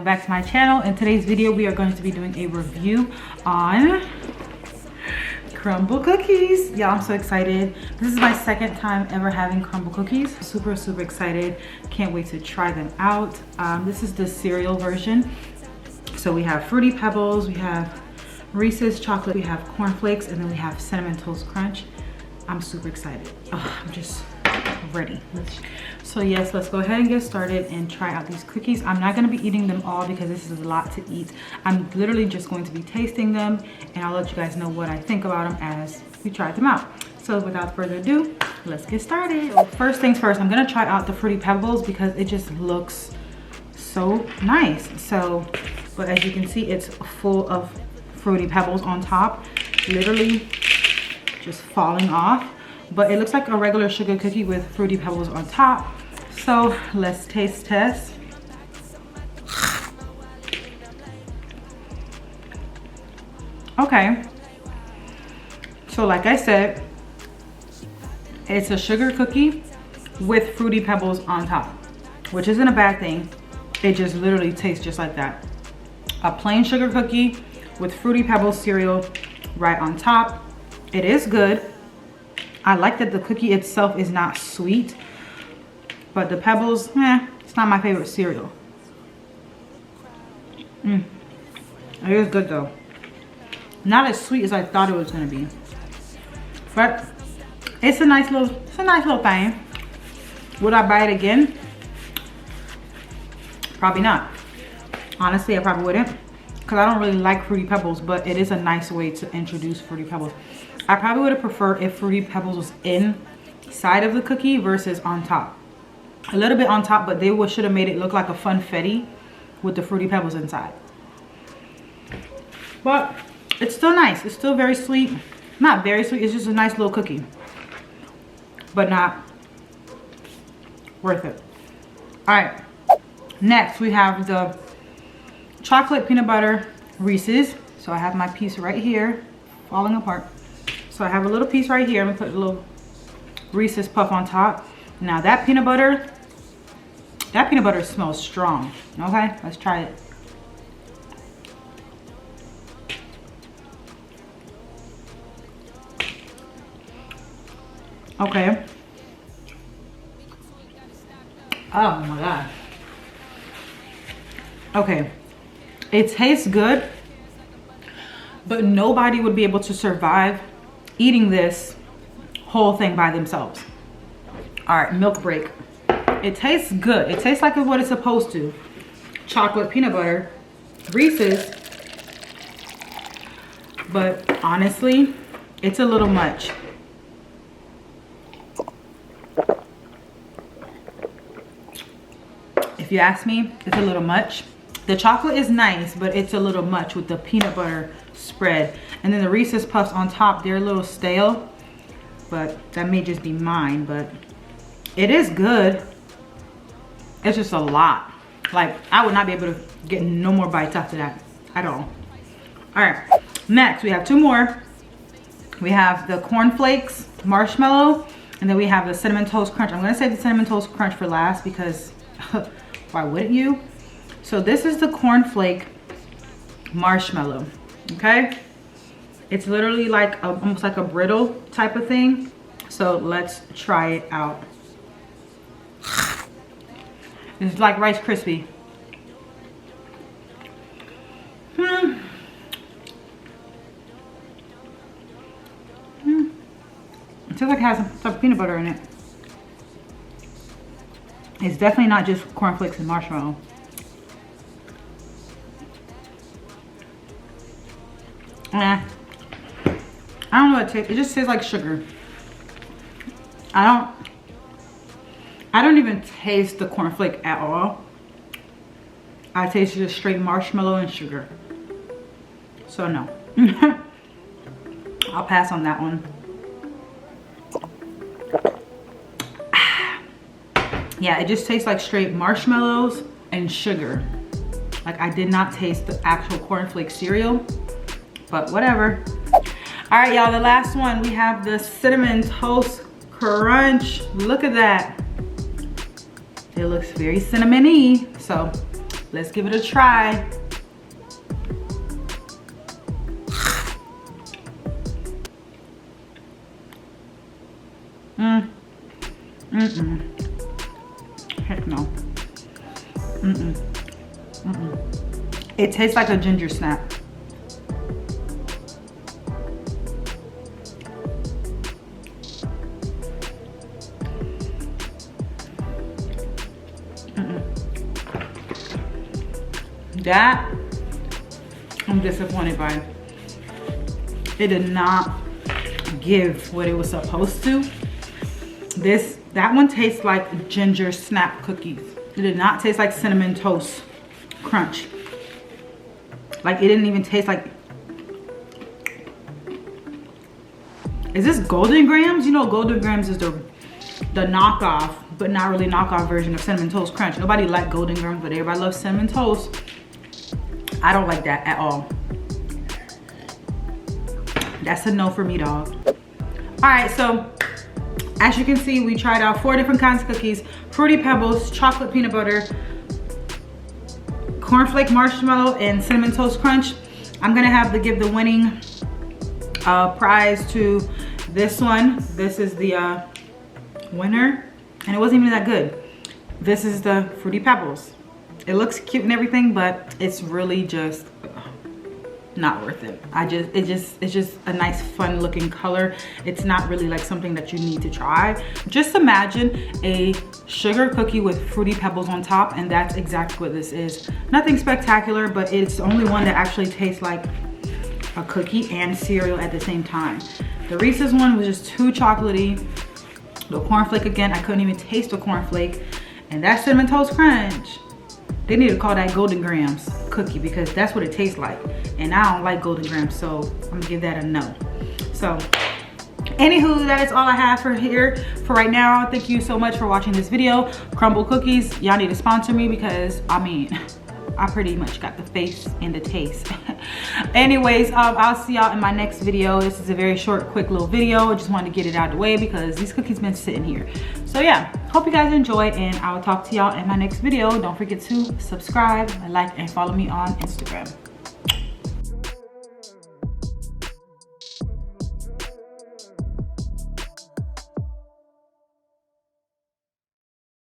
welcome back to my channel. In today's video we are going to be doing a review on Crumbl cookies. Y'all, I'm so excited. This is my second time ever having Crumbl cookies. Super excited. Can't wait to try them out. This is the cereal version. So we have Fruity Pebbles, we have Reese's chocolate, we have Corn Flakes, and then we have Cinnamon Toast Crunch. I'm super excited. I'm just ready. So yes, let's go ahead and get started and try out these cookies. I'm not going to be eating them all because this is a lot to eat. I'm literally just going to be tasting them, and I'll let you guys know what I think about them as we try them out. So without further ado, let's get started. So first things first, I'm going to try out the Fruity Pebbles because it just looks so nice. So, but as you can see, it's full of Fruity Pebbles on top, literally just falling off. But it looks like a regular sugar cookie with Fruity Pebbles on top. So let's taste test. Okay. So like I said, it's a sugar cookie with Fruity Pebbles on top, which isn't a bad thing. It just literally tastes just like that. A plain sugar cookie with Fruity Pebbles cereal right on top. It is good. I like that the cookie itself is not sweet, but the Pebbles, it's not my favorite cereal. It is good though. Not as sweet as I thought it was gonna be, but it's a nice little thing. Would I buy it again? Probably not. Honestly, I probably wouldn't, because I don't really like Fruity Pebbles, but it is a nice way to introduce Fruity Pebbles. I probably would have preferred if Fruity Pebbles was inside of the cookie versus on top. A little bit on top, but they should have made it look like a funfetti with the Fruity Pebbles inside. But it's still nice. It's still very sweet. Not very sweet. It's just a nice little cookie, but not worth it. All right. Next, we have the chocolate peanut butter Reese's. So I have my piece right here, falling apart. So I have a little piece right here. I'm gonna put a little Reese's puff on top. Now that peanut butter smells strong. Okay, let's try it. Okay. Oh my God. Okay, it tastes good, but nobody would be able to survive eating this whole thing by themselves. All right, milk break. It tastes good. It tastes like what it's supposed to. Chocolate peanut butter, Reese's. But honestly, it's a little much. If you ask me, it's a little much. The chocolate is nice, but it's a little much with the peanut butter spread. And then the Reese's Puffs on top, they're a little stale, but that may just be mine, but it is good. It's just a lot. Like, I would not be able to get no more bites after that at all. All right, next we have two more. We have the Corn Flakes Marshmallow, and then we have the Cinnamon Toast Crunch. I'm gonna save the Cinnamon Toast Crunch for last because why wouldn't you? So this is the Corn Flake Marshmallow, okay? It's literally like almost like a brittle type of thing. So let's try it out. It's like Rice Krispie. It feels like it has some peanut butter in it. It's definitely not just Corn Flakes and marshmallow. I don't know what it tastes. It just tastes like sugar. I don't even taste the cornflake at all. I taste just straight marshmallow and sugar. So no. I'll pass on that one. Yeah, it just tastes like straight marshmallows and sugar. Like, I did not taste the actual cornflake cereal, but whatever. All right, y'all, the last one, we have the Cinnamon Toast Crunch. Look at that. It looks very cinnamony. So Let's give it a try. Heck no. It tastes like a ginger snap. That I'm disappointed by. It did not give what it was supposed to. That one tastes like ginger snap cookies. It did not taste like cinnamon toast crunch. Like it didn't even taste like. Is this Golden Grams? You know Golden Grams is the knockoff, but not really knockoff version of Cinnamon Toast Crunch. Nobody likes Golden Grams, but everybody loves Cinnamon Toast. I don't like that at all. That's a no for me, dog. All right, so as you can see, we tried out 4 different kinds of cookies: Fruity Pebbles, chocolate peanut butter, cornflake marshmallow, and Cinnamon Toast Crunch. I'm gonna have to give the winning prize to this one. This is the winner, and it wasn't even that good. This is the Fruity Pebbles. It looks cute and everything, but it's really just not worth it. It's just a nice fun looking color. It's not really like something that you need to try. Just imagine a sugar cookie with Fruity Pebbles on top, and that's exactly what this is. Nothing spectacular, but it's the only one that actually tastes like a cookie and cereal at the same time. The Reeses one was just too chocolatey. The cornflake, again, I couldn't even taste the cornflake. And that Cinnamon Toast Crunch, they need to call that Golden Grams cookie, because that's what it tastes like. And I don't like Golden Grams, so I'm gonna give that a no. So anywho, that is all I have for right now. Thank you so much for watching this video. Crumbl cookies, y'all need to sponsor me, because I mean, I pretty much got the face and the taste. Anyways, I'll see y'all in my next video. This is a very short, quick little video. I just wanted to get it out of the way because these cookies been sitting here. So yeah, hope you guys enjoyed, and I will talk to y'all in my next video. Don't forget to subscribe, like, and follow me on Instagram.